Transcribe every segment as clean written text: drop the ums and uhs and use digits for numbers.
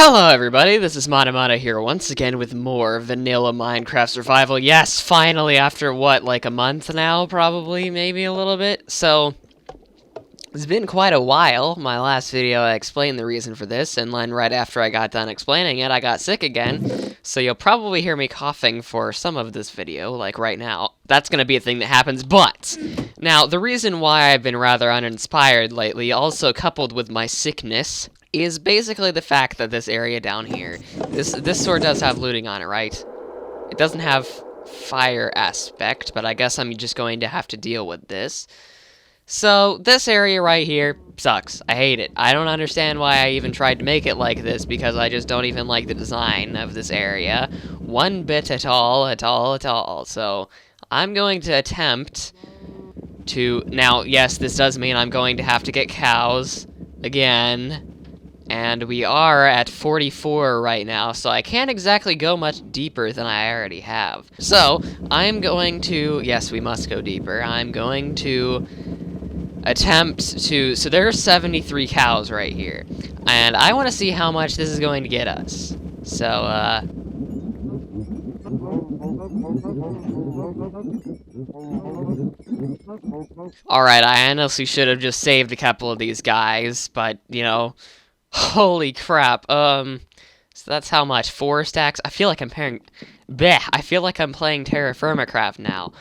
Hello everybody, this is Mana here once again with more vanilla Minecraft survival. Yes, finally, after what, like a month now, probably, maybe a little bit. So, it's been quite a while. My last video I explained the reason for this, and then right after I got done explaining it, I got sick again. So you'll probably hear me coughing for some of this video, like right now. That's gonna be a thing that happens, but now, the reason why I've been rather uninspired lately, also coupled with my sickness, is basically the fact that this area down here, this sword does have looting on it, right? It doesn't have fire aspect, but I guess I'm just going to have to deal with this. So, this area right here sucks. I hate it. I don't understand why I even tried to make it like this, because I just don't even like the design of this area. One bit at all. So, I'm going to attempt to... Now, yes, this does mean I'm going to have to get cows again. And we are at 44 right now, so I can't exactly go much deeper than I already have. So, I'm going to... Yes, we must go deeper. I'm going to attempt to... So there are 73 cows right here. And I want to see how much this is going to get us. So, Alright, I honestly should have just saved a couple of these guys, but, you know... Holy crap. So that's how much? 4 stacks? I feel like I'm playing... Bleh, I feel like I'm playing Terra Firma Craft now.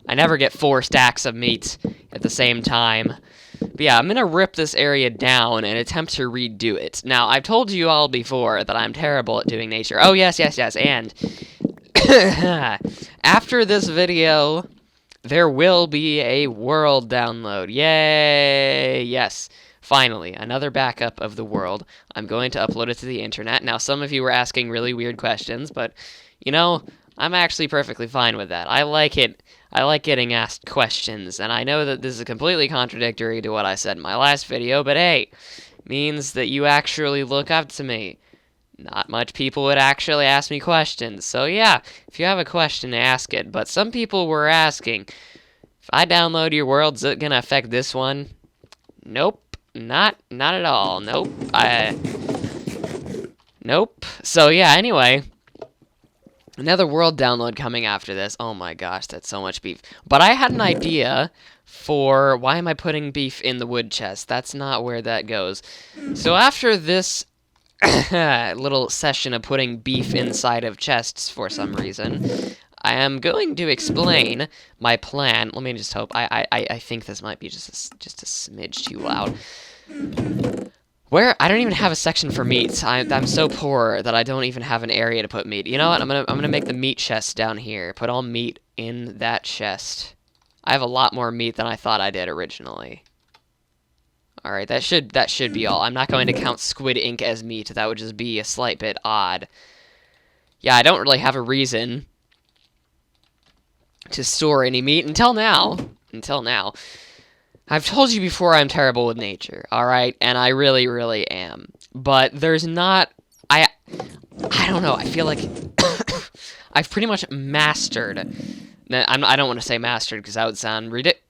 I never get 4 stacks of meat at the same time. But yeah, I'm gonna rip this area down and attempt to redo it. Now, I've told you all before that I'm terrible at doing nature. Oh, yes, and... after this video, there will be a world download. Yay! Yes. Finally, another backup of the world. I'm going to upload it to the internet. Now, some of you were asking really weird questions, but, you know, I'm actually perfectly fine with that. I like it. I like getting asked questions, and I know that this is completely contradictory to what I said in my last video, but hey, means that you actually look up to me. Not much people would actually ask me questions, so yeah, if you have a question, ask it. But some people were asking, if I download your world, is it gonna affect this one? Nope. Not at all. Nope. Nope. So yeah, anyway. Another world download coming after this. Oh my gosh, that's so much beef. But I had an idea for... Why am I putting beef in the wood chest? That's not where that goes. So after this little session of putting beef inside of chests for some reason, I am going to explain my plan. Let me just hope. I think this might be just a smidge too loud. Where I don't even have a section for meat. I'm so poor that I don't even have an area to put meat. You know what? I'm gonna make the meat chest down here. Put all meat in that chest. I have a lot more meat than I thought I did originally. All right, that should be all. I'm not going to count squid ink as meat. That would just be a slight bit odd. Yeah, I don't really have a reason to store any meat until now. I've told you before I'm terrible with nature, alright? And I really, really am. But there's not... I don't know, I feel like... I've pretty much mastered... I don't want to say mastered, because that would sound ridiculous.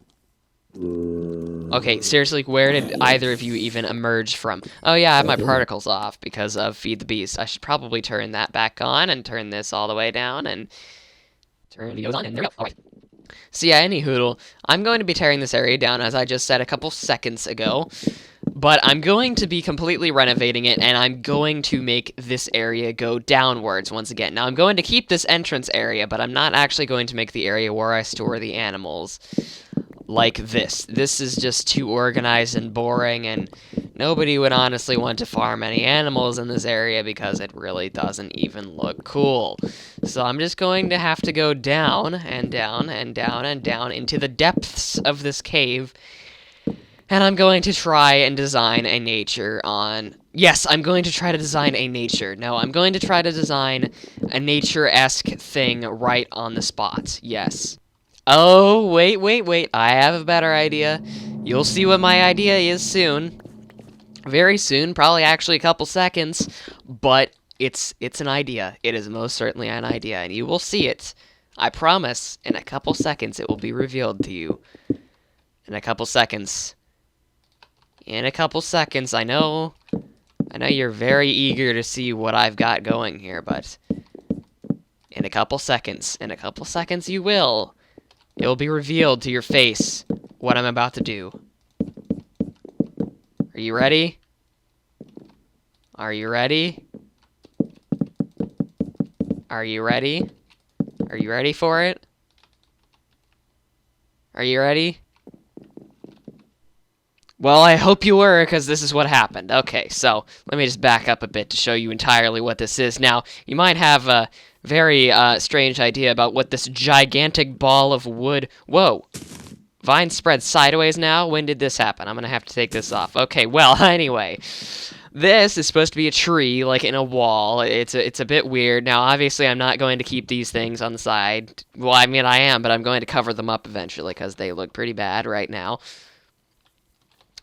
Okay, seriously, where did either of you even emerge from? Oh yeah, I have my particles off because of Feed the Beast. I should probably turn that back on and turn this all the way down and... Turn videos on, and there we go. Alright. So yeah, anyhoodle, I'm going to be tearing this area down, as I just said a couple seconds ago, but I'm going to be completely renovating it, and I'm going to make this area go downwards once again. Now, I'm going to keep this entrance area, but I'm not actually going to make the area where I store the animals like this. This is just too organized and boring, and nobody would honestly want to farm any animals in this area because it really doesn't even look cool. So I'm just going to have to go down and down and down and down into the depths of this cave, and I'm going to try and design a nature on... Yes, I'm going to try to design a nature. No, I'm going to try to design a nature-esque thing right on the spot. Yes. Oh, wait. I have a better idea. You'll see what my idea is soon. Very soon, probably actually a couple seconds, but it's an idea. It is most certainly an idea, and you will see it. I promise, in a couple seconds it will be revealed to you. In a couple seconds. I know I know you're very eager to see what I've got going here, but in a couple seconds you will. It will be revealed to your face what I'm about to do. Are you ready? Are you ready? Are you ready? Are you ready for it? Are you ready? Well, I hope you were, because this is what happened. Okay, so let me just back up a bit to show you entirely what this is. Now, you might have a very strange idea about what this gigantic ball of wood... Whoa! Vine spread sideways now? When did this happen? I'm gonna have to take this off. Okay, well, anyway. This is supposed to be a tree, like in a wall. It's a bit weird. Now, obviously, I'm not going to keep these things on the side. Well, I mean, I am, but I'm going to cover them up eventually, because they look pretty bad right now.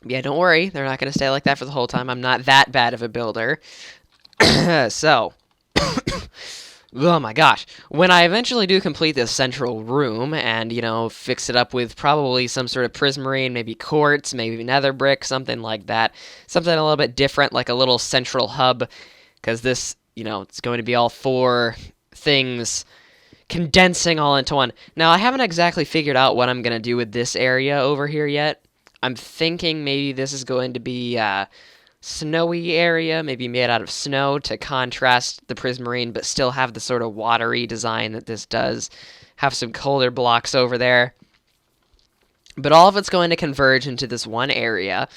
Yeah, don't worry. They're not going to stay like that for the whole time. I'm not that bad of a builder. So, oh my gosh. When I eventually do complete this central room and, you know, fix it up with probably some sort of prismarine, maybe quartz, maybe nether brick, something like that. Something a little bit different, like a little central hub. Because this, you know, it's going to be all 4 things condensing all into one. Now, I haven't exactly figured out what I'm going to do with this area over here yet. I'm thinking maybe this is going to be a snowy area, maybe made out of snow to contrast the prismarine, but still have the sort of watery design that this does. Have some colder blocks over there. But all of it's going to converge into this one area.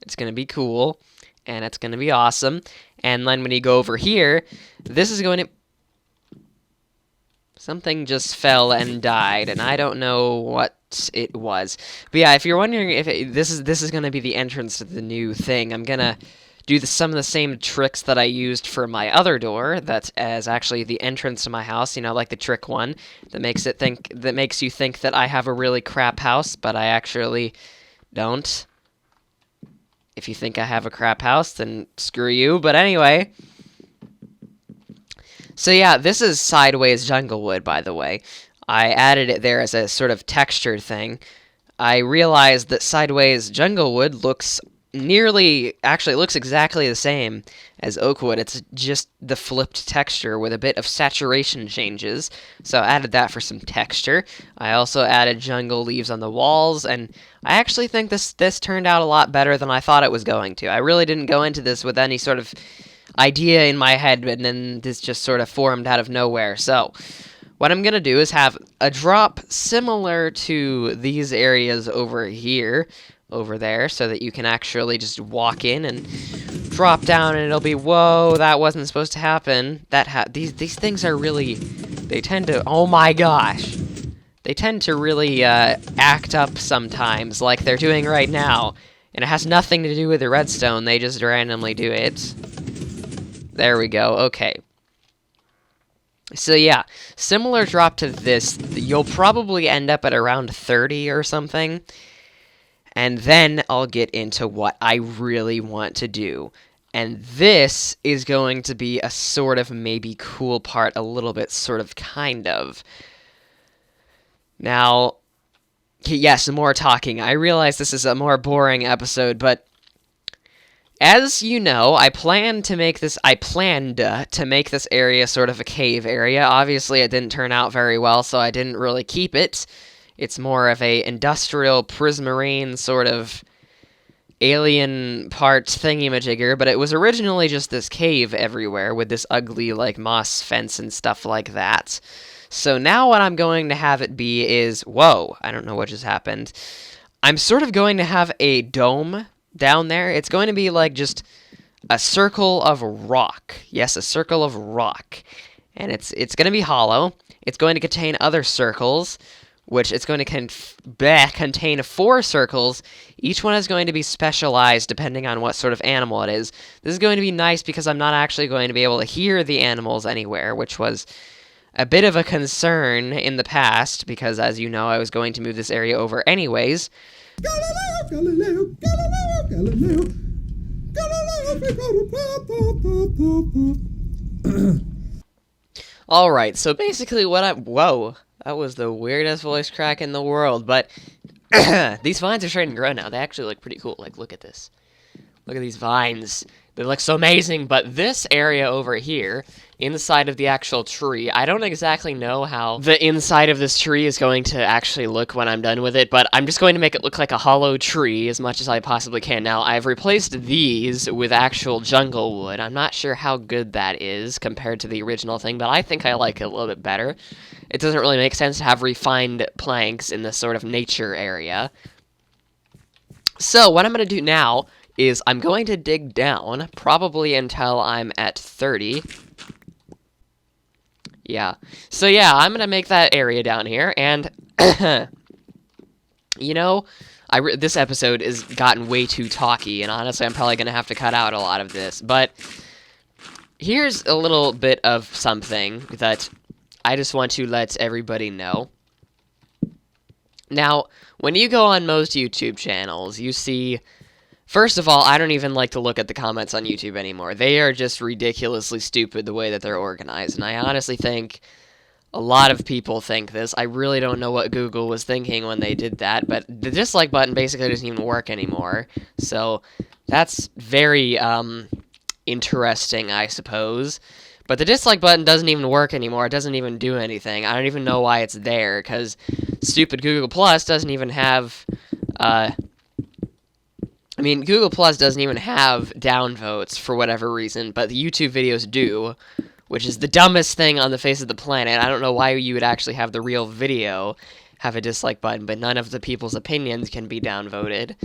It's going to be cool, and it's going to be awesome. And then when you go over here, this is going to... Something just fell and died, and I don't know what it was. But yeah, if you're wondering if this is going to be the entrance to the new thing, I'm going to do some of the same tricks that I used for my other door that is actually the entrance to my house, you know, like the trick one that makes you think that I have a really crap house, but I actually don't. If you think I have a crap house, then screw you. But anyway, so yeah, this is sideways jungle wood, by the way. I added it there as a sort of texture thing. I realized that sideways jungle wood looks exactly the same as oak wood. It's just the flipped texture with a bit of saturation changes. So I added that for some texture. I also added jungle leaves on the walls, and I actually think this turned out a lot better than I thought it was going to. I really didn't go into this with any sort of idea in my head, and then this just sort of formed out of nowhere. So what I'm going to do is have a drop similar to these areas over here, over there, so that you can actually just walk in and drop down, and it'll be, whoa, that wasn't supposed to happen. These things are really, they tend to, oh my gosh, they tend to really act up sometimes, like they're doing right now, and it has nothing to do with the redstone. They just randomly do it. There we go. Okay. So yeah, similar drop to this. You'll probably end up at around 30 or something. And then I'll get into what I really want to do. And this is going to be a sort of maybe cool part, a little bit, sort of, kind of. Now, yes, more talking. I realize this is a more boring episode, but as you know, I planned to make this area sort of a cave area. Obviously, it didn't turn out very well, so I didn't really keep it. It's more of a industrial prismarine sort of alien part thingy-majigger, but it was originally just this cave everywhere with this ugly, like, moss fence and stuff like that. So now what I'm going to have it be is, whoa, I don't know what just happened. I'm sort of going to have a dome down there. It's going to be like just a circle of rock. Yes, a circle of rock. And it's going to be hollow. It's going to contain other circles, which it's going to contain 4 circles. Each one is going to be specialized depending on what sort of animal it is. This is going to be nice because I'm not actually going to be able to hear the animals anywhere, which was a bit of a concern in the past, because as you know, I was going to move this area over anyways. Galileo, Galileo, Galileo, Galileo. Alright, so basically whoa, that was the weirdest voice crack in the world, but these vines are starting to grow now. They actually look pretty cool. Like, look at this. Look at these vines. They look so amazing, but this area over here, inside of the actual tree, I don't exactly know how the inside of this tree is going to actually look when I'm done with it, but I'm just going to make it look like a hollow tree as much as I possibly can. Now, I've replaced these with actual jungle wood. I'm not sure how good that is compared to the original thing, but I think I like it a little bit better. It doesn't really make sense to have refined planks in this sort of nature area. So, what I'm going to do now is I'm going to dig down, probably until I'm at 30. Yeah. So yeah, I'm going to make that area down here, and, you know, this episode has gotten way too talky, and honestly, I'm probably going to have to cut out a lot of this, but here's a little bit of something that I just want to let everybody know. Now, when you go on most YouTube channels, you see... First of all, I don't even like to look at the comments on YouTube anymore. They are just ridiculously stupid the way that they're organized, and I honestly think a lot of people think this. I really don't know what Google was thinking when they did that, but the dislike button basically doesn't even work anymore. So that's very interesting, I suppose. But the dislike button doesn't even work anymore. It doesn't even do anything. I don't even know why it's there, because stupid Google Plus doesn't even have... I mean, Google Plus doesn't even have downvotes for whatever reason, but the YouTube videos do, which is the dumbest thing on the face of the planet. I don't know why you would actually have the real video have a dislike button, but none of the people's opinions can be downvoted.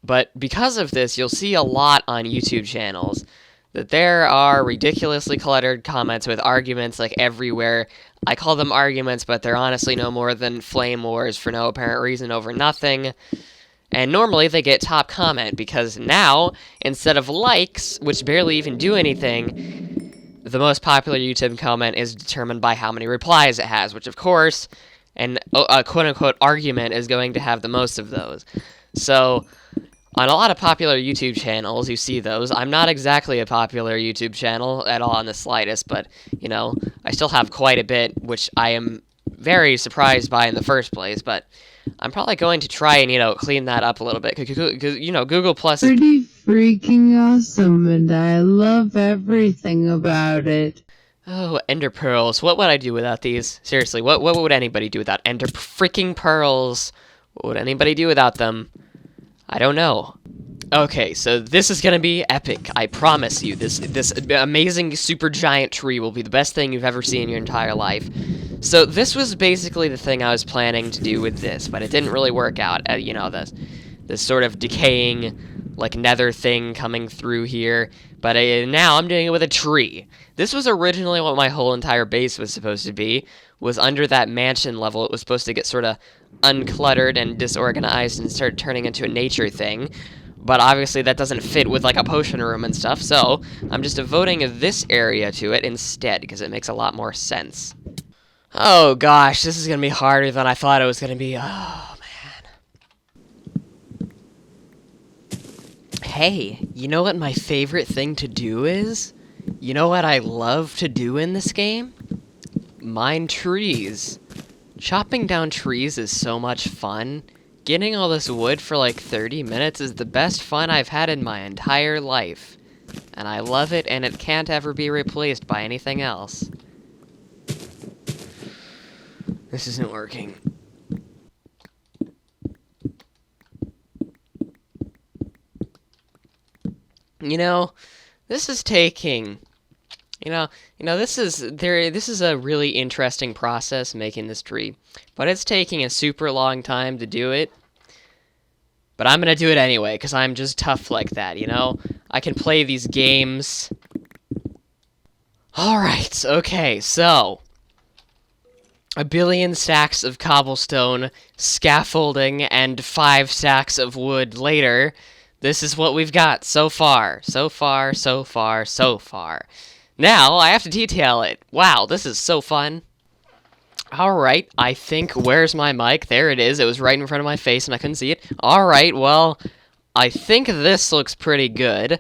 But because of this, you'll see a lot on YouTube channels that there are ridiculously cluttered comments with arguments like everywhere. I call them arguments, but they're honestly no more than flame wars for no apparent reason over nothing. And normally they get top comment, because now, instead of likes, which barely even do anything, the most popular YouTube comment is determined by how many replies it has, which of course, a quote-unquote argument is going to have the most of those. So, on a lot of popular YouTube channels, you see those. I'm not exactly a popular YouTube channel at all in the slightest, but, you know, I still have quite a bit, which I am very surprised by in the first place, but... I'm probably going to try and, you know, clean that up a little bit, because, you know, Google Plus is pretty freaking awesome, and I love everything about it. Oh, ender pearls. What would I do without these? Seriously, what would anybody do without ender freaking pearls? What would anybody do without them? I don't know. Okay, so this is gonna be epic. I promise you. This amazing super giant tree will be the best thing you've ever seen in your entire life. So this was basically the thing I was planning to do with this, but it didn't really work out. You know, this sort of decaying, like, nether thing coming through here. But now I'm doing it with a tree. This was originally what my whole entire base was supposed to be. Was under that mansion level. It was supposed to get sort of uncluttered and disorganized and start turning into a nature thing. But obviously that doesn't fit with, like, a potion room and stuff, so I'm just devoting this area to it instead, because it makes a lot more sense. Oh gosh, this is gonna be harder than I thought it was gonna be. Oh, man. Hey, you know what my favorite thing to do is? You know what I love to do in this game? Mine trees. Chopping down trees is so much fun. Getting all this wood for like 30 minutes is the best fun I've had in my entire life. And I love it, and it can't ever be replaced by anything else. This isn't working. You know, this is taking... this is a really interesting process making this tree, but it's taking a super long time to do it. But I'm gonna do it anyway, because I'm just tough like that, you know? I can play these games. Alright, okay, so... a billion stacks of cobblestone, scaffolding, and 5 stacks of wood later, this is what we've got so far. So far, so far, so far. Now, I have to detail it. Wow, this is so fun. Alright, I think, where's my mic? There it is. It was right in front of my face and I couldn't see it. Alright, well, I think this looks pretty good.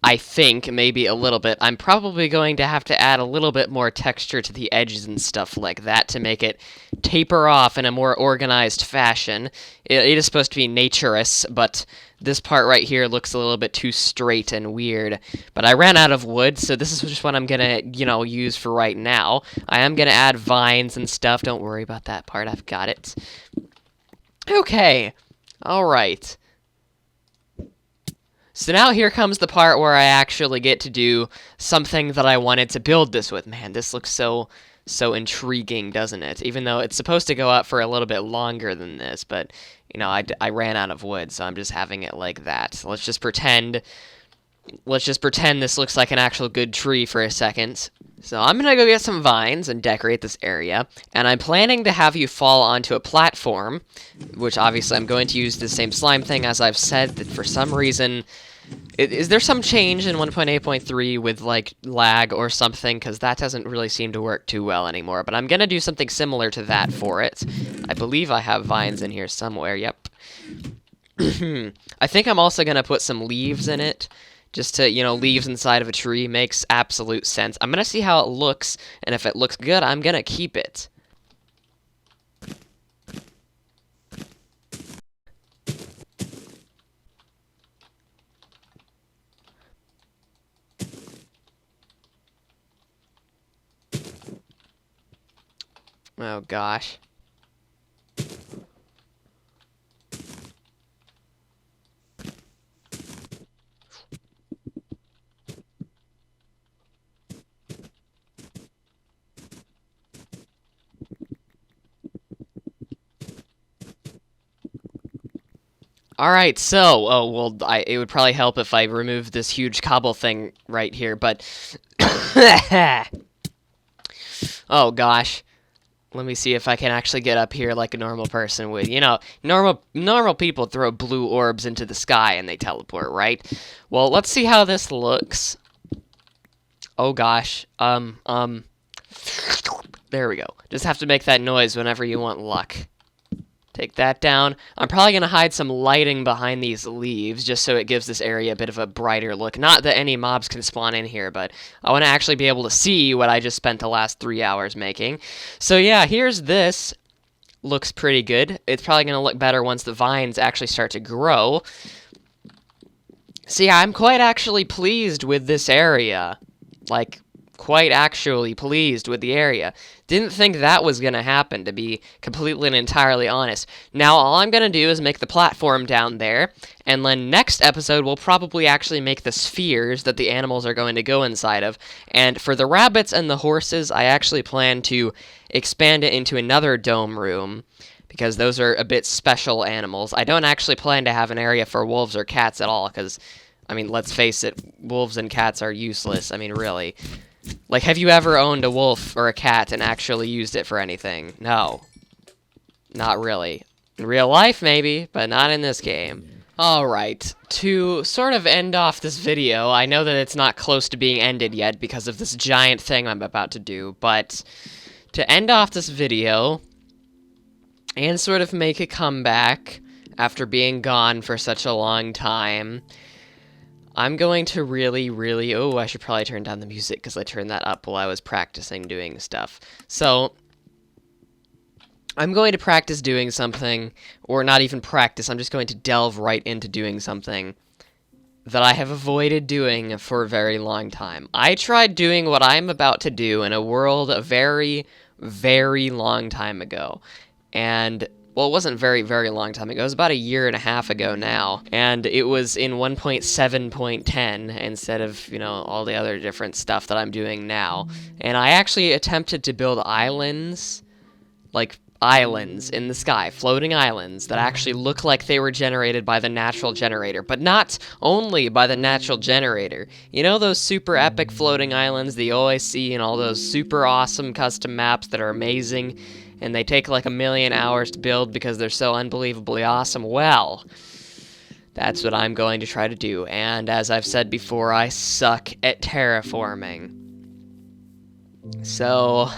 I think, maybe a little bit. I'm probably going to have to add a little bit more texture to the edges and stuff like that to make it taper off in a more organized fashion. It is supposed to be naturous, but this part right here looks a little bit too straight and weird. But I ran out of wood, so this is just what I'm gonna, use for right now. I am gonna add vines and stuff. Don't worry about that part. I've got it. Okay. All right. So now here comes the part where I actually get to do something that I wanted to build this with. Man, this looks so intriguing, doesn't it? Even though it's supposed to go up for a little bit longer than this, but, I ran out of wood, so I'm just having it like that. So let's just pretend this looks like an actual good tree for a second. So I'm gonna go get some vines and decorate this area, and I'm planning to have you fall onto a platform, which obviously I'm going to use the same slime thing as I've said, that for some reason... Is there some change in 1.8.3 with, like, lag or something? Because that doesn't really seem to work too well anymore. But I'm going to do something similar to that for it. I believe I have vines in here somewhere. Yep. I think I'm also going to put some leaves in it. Just to, leaves inside of a tree makes absolute sense. I'm going to see how it looks. And if it looks good, I'm going to keep it. Oh, gosh. Alright, so, it would probably help if I removed this huge cobble thing right here, but... Oh, gosh. Let me see if I can actually get up here like a normal person would. Normal people throw blue orbs into the sky and they teleport, right? Well, let's see how this looks. Oh gosh. There we go. Just have to make that noise whenever you want luck. Take that down. I'm probably going to hide some lighting behind these leaves just so it gives this area a bit of a brighter look. Not that any mobs can spawn in here, but I want to actually be able to see what I just spent the last 3 hours making. So yeah, here's this. Looks pretty good. It's probably going to look better once the vines actually start to grow. See, I'm quite actually pleased with this area. Like, quite actually pleased with the area. Didn't think that was going to happen, to be completely and entirely honest. Now, all I'm going to do is make the platform down there, and then next episode, we'll probably actually make the spheres that the animals are going to go inside of. And for the rabbits and the horses, I actually plan to expand it into another dome room, because those are a bit special animals. I don't actually plan to have an area for wolves or cats at all, because, I mean, let's face it, wolves and cats are useless. I mean, really. Like, have you ever owned a wolf or a cat and actually used it for anything? No. Not really. In real life, maybe, but not in this game. Alright, to sort of end off this video, I know that it's not close to being ended yet because of this giant thing I'm about to do, but to end off this video, and sort of make a comeback after being gone for such a long time, I'm going to really... Oh, I should probably turn down the music because I turned that up while I was practicing doing stuff. So, I'm going to practice doing something, or not even practice, I'm just going to delve right into doing something that I have avoided doing for a very long time. I tried doing what I'm about to do in a world a very long time ago. And... well, it wasn't very long time ago. It was about 1.5 years ago now. And it was in 1.7.10 instead of, all the other different stuff that I'm doing now. And I actually attempted to build islands, like islands in the sky, floating islands that actually look like they were generated by the natural generator, but not only by the natural generator. You know those super epic floating islands that you always see in all those super awesome custom maps that are amazing? And they take like 1,000,000 hours to build because they're so unbelievably awesome. Well, that's what I'm going to try to do. And as I've said before, I suck at terraforming. So,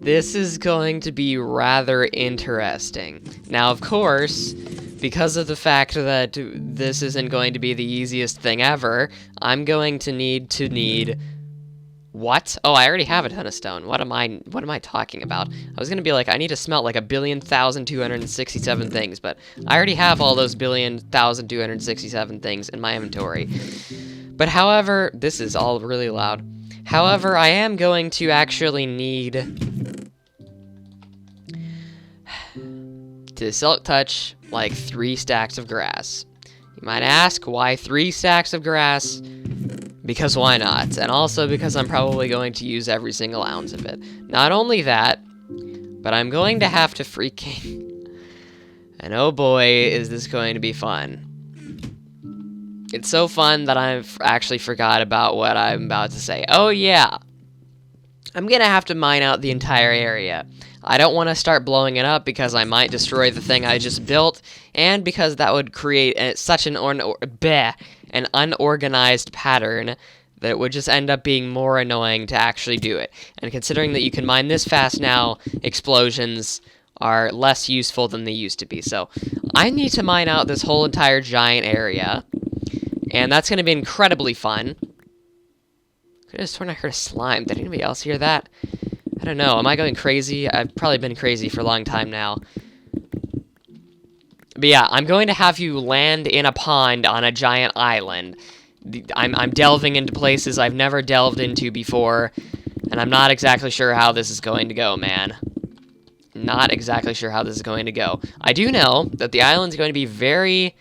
this is going to be rather interesting. Now, of course, because of the fact that this isn't going to be the easiest thing ever, I'm going to need what? Oh, I already have a ton of stone. What am I talking about? I was gonna be like, I need to smelt like 1,000,267 things, but I already have all those 1,000,267 things in my inventory. But however, this is all really loud. However, I am going to actually need to silk touch like 3 stacks of grass. You might ask, why 3 stacks of grass? Because why not? And also because I'm probably going to use every single ounce of it. Not only that, but I'm going to have to freaking... And oh boy, is this going to be fun. It's so fun that I've actually forgot about what I'm about to say. Oh yeah! I'm gonna have to mine out the entire area. I don't want to start blowing it up because I might destroy the thing I just built, and because that would create such an unorganized pattern that it would just end up being more annoying to actually do it. And considering that you can mine this fast now, explosions are less useful than they used to be. So I need to mine out this whole entire giant area, and that's going to be incredibly fun. I could have sworn I heard a slime. Did anybody else hear that? I don't know. Am I going crazy? I've probably been crazy for a long time now. But yeah, I'm going to have you land in a pond on a giant island. I'm delving into places I've never delved into before, and I'm not exactly sure how this is going to go, man. Not exactly sure how this is going to go. I do know that the island's going to be very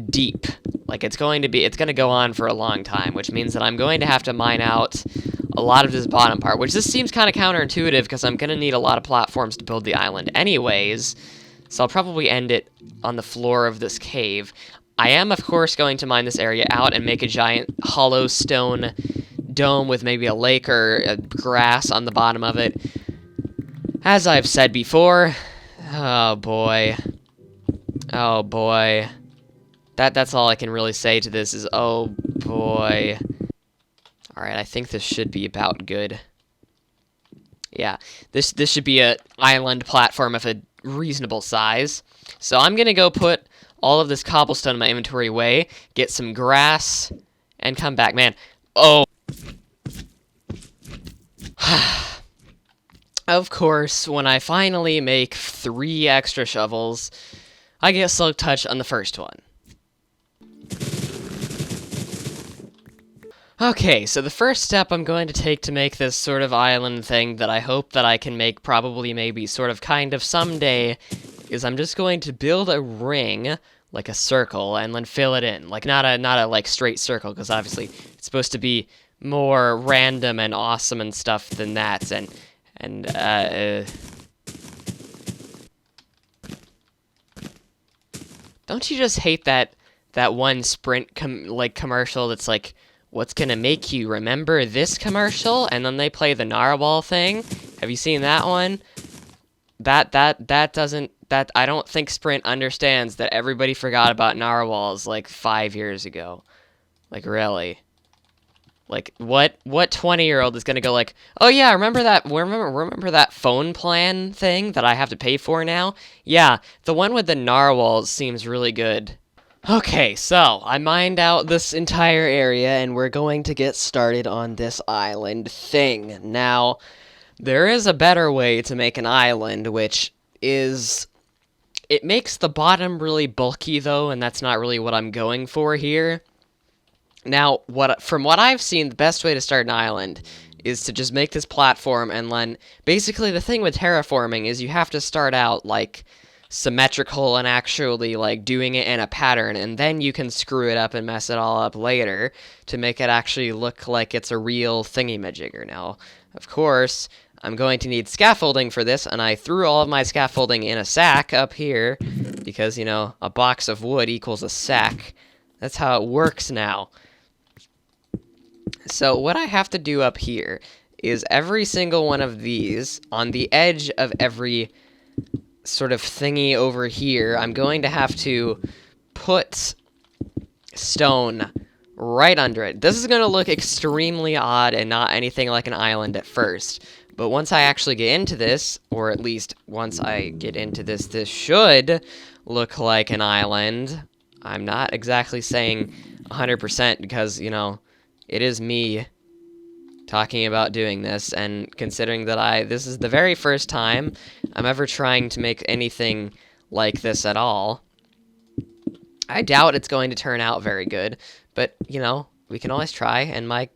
deep. Like, it's going to go on for a long time, which means that I'm going to have to mine out a lot of this bottom part, which this seems kind of counterintuitive because I'm going to need a lot of platforms to build the island anyways, so I'll probably end it on the floor of this cave. I am, of course, going to mine this area out and make a giant hollow stone dome with maybe a lake or grass on the bottom of it. As I've said before, oh boy. Oh boy. That's all I can really say to this is, oh boy. Alright, I think this should be about good. Yeah, this should be an island platform of a reasonable size. So I'm gonna go put all of this cobblestone in my inventory away, get some grass, and come back. Man, oh. Of course, when I finally make 3 extra shovels, I get silk touch on the first one. Okay, so the first step I'm going to take to make this sort of island thing that I hope that I can make probably maybe sort of kind of someday is I'm just going to build a ring, like a circle, and then fill it in. Like not a like straight circle, because obviously it's supposed to be more random and awesome and stuff than that, don't you just hate that one Sprint commercial that's like, what's gonna make you remember this commercial? And then they play the narwhal thing. Have you seen that one? I don't think Sprint understands that everybody forgot about narwhals like 5 years ago. Like, really? Like, what 20-year-old is gonna go like, oh yeah, remember that phone plan thing that I have to pay for now? Yeah, the one with the narwhals seems really good. Okay, so I mined out this entire area, and we're going to get started on this island thing. Now, there is a better way to make an island, which is... It makes the bottom really bulky, though, and that's not really what I'm going for here. Now, from what I've seen, the best way to start an island is to just make this platform, and then... Basically, the thing with terraforming is you have to start out, like... symmetrical and actually like doing it in a pattern, and then you can screw it up and mess it all up later to make it actually look like it's a real thingy-majigger. Now, of course, I'm going to need scaffolding for this, and I threw all of my scaffolding in a sack up here because, you know, a box of wood equals a sack. That's how it works now. So what I have to do up here is every single one of these on the edge of every sort of thingy over here, I'm going to have to put stone right under it. This is going to look extremely odd and not anything like an island at first, But once I actually get into this, or at least once I get into this, this should look like an island. I'm not exactly saying 100% because, you know, it is me talking about doing this, and considering that this is the very first time I'm ever trying to make anything like this at all, I doubt it's going to turn out very good, but, you know, we can always try, and my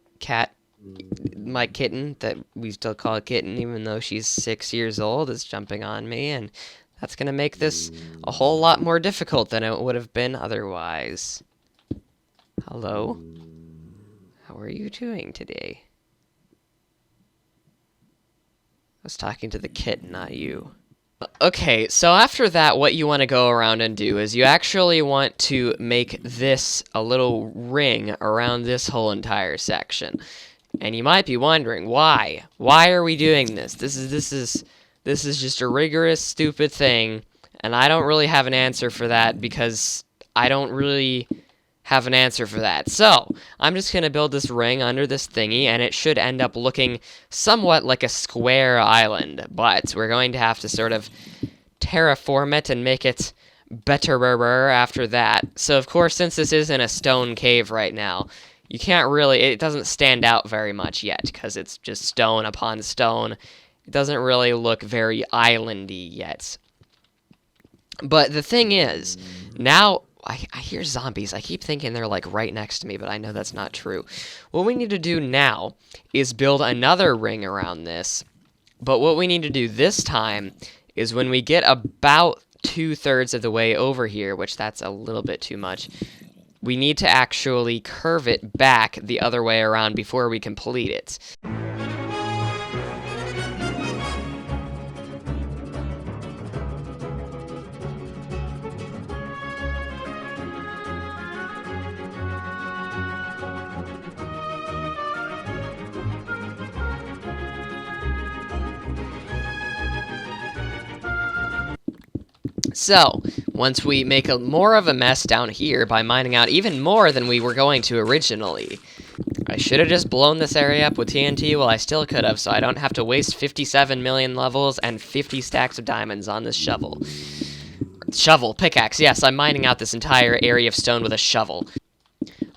kitten, that we still call a kitten even though she's 6 years old, is jumping on me, and that's going to make this a whole lot more difficult than it would have been otherwise. Hello? How are you doing today? I was talking to the kitten, not you. Okay, so after that, what you want to go around and do is you actually want to make this a little ring around this whole entire section. And you might be wondering, why? Why are we doing this? This is just a rigorous, stupid thing, and I don't really have an answer for that because I don't really have an answer for that. So, I'm just going to build this ring under this thingy, and it should end up looking somewhat like a square island, but we're going to have to sort of terraform it and make it betterer after that. So, of course, since this is in a stone cave right now, you can't really, it doesn't stand out very much yet, because it's just stone upon stone. It doesn't really look very islandy yet. But the thing is, now I hear zombies. I keep thinking they're like right next to me, but I know that's not true. What we need to do now is build another ring around this. But what we need to do this time is when we get about 2/3 of the way over here, which that's a little bit too much, we need to actually curve it back the other way around before we complete it. So, once we make more of a mess down here by mining out even more than we were going to originally, I should have just blown this area up with TNT. Well, I still could have, so I don't have to waste 57 million levels and 50 stacks of diamonds on this shovel. Pickaxe, yes, I'm mining out this entire area of stone with a shovel.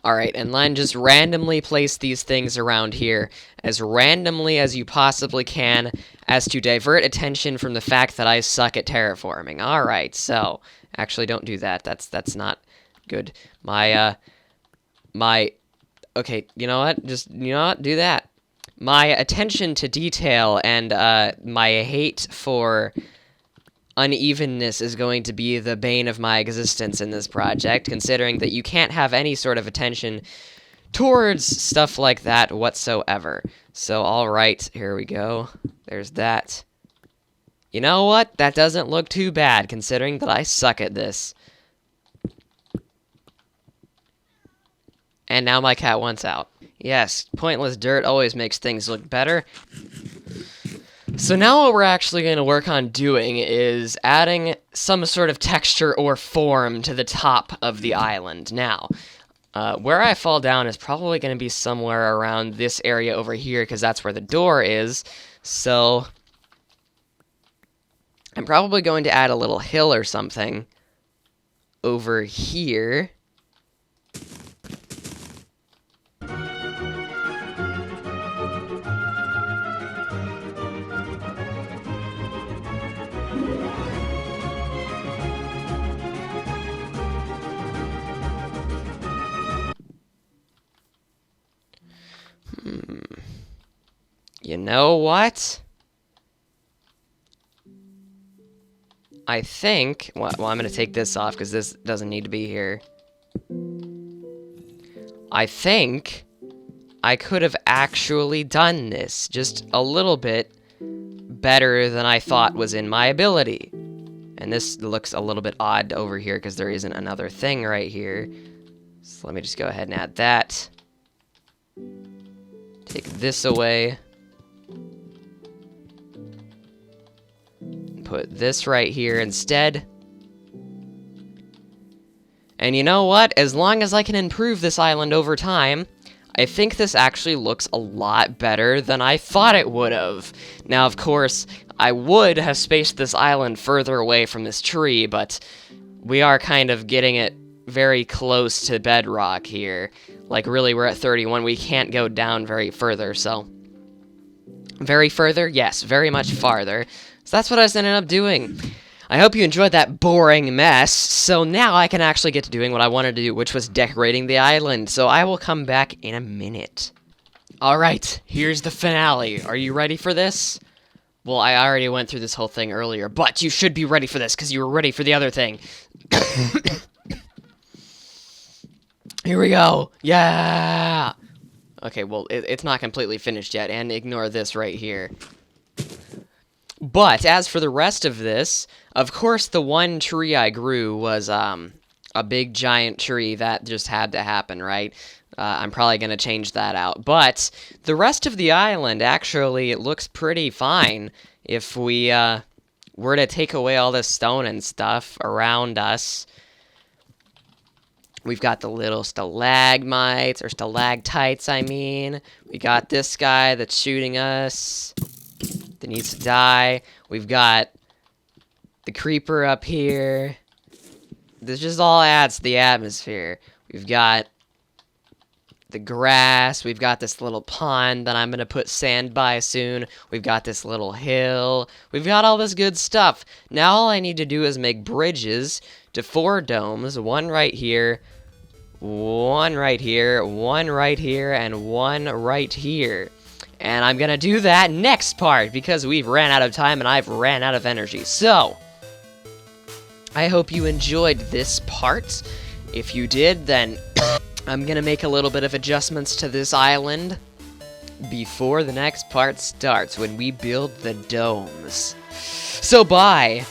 Alright, and then just randomly place these things around here, as randomly as you possibly can, as to divert attention from the fact that I suck at terraforming. Alright, so, actually don't do that, that's not good. Okay, you know what, do that. My attention to detail and, my hate for unevenness is going to be the bane of my existence in this project, considering that you can't have any sort of attention towards stuff like that whatsoever. So, alright, here we go. There's that. You know what? That doesn't look too bad, considering that I suck at this. And now my cat wants out. Yes, pointless dirt always makes things look better. So now what we're actually going to work on doing is adding some sort of texture or form to the top of the island. Now, where I fall down is probably going to be somewhere around this area over here, because that's where the door is. So I'm probably going to add a little hill or something over here. You know what? I think... Well, I'm going to take this off because this doesn't need to be here. I think I could have actually done this just a little bit better than I thought was in my ability. And this looks a little bit odd over here because there isn't another thing right here. So let me just go ahead and add that. Take this away. Put this right here instead. And you know what? As long as I can improve this island over time, I think this actually looks a lot better than I thought it would have. Now, of course, I would have spaced this island further away from this tree, but we are kind of getting it very close to bedrock here. Like, really, we're at 31. We can't go down very further, so... Very further? Yes, very much farther. So that's what I ended up doing. I hope you enjoyed that boring mess, so now I can actually get to doing what I wanted to do, which was decorating the island. So I will come back in a minute. Alright, here's the finale. Are you ready for this? Well, I already went through this whole thing earlier, but you should be ready for this, because you were ready for the other thing. Here we go. Yeah! Okay, well, it's not completely finished yet, and ignore this right here. But, as for the rest of this, of course the one tree I grew was, a big giant tree that just had to happen, right? I'm probably going to change that out. But, the rest of the island, actually, it looks pretty fine if we, were to take away all this stone and stuff around us. We've got the little stalagmites, or stalactites, I mean. We got this guy that's shooting us. That needs to die. We've got the creeper up here. This just all adds to the atmosphere. We've got the grass. We've got this little pond that I'm going to put sand by soon. We've got this little hill. We've got all this good stuff. Now all I need to do is make bridges to 4 domes. One right here. One right here. One right here. And one right here. And I'm gonna do that next part, because we've ran out of time and I've ran out of energy. So, I hope you enjoyed this part. If you did, then I'm gonna make a little bit of adjustments to this island before the next part starts, when we build the domes. So, bye!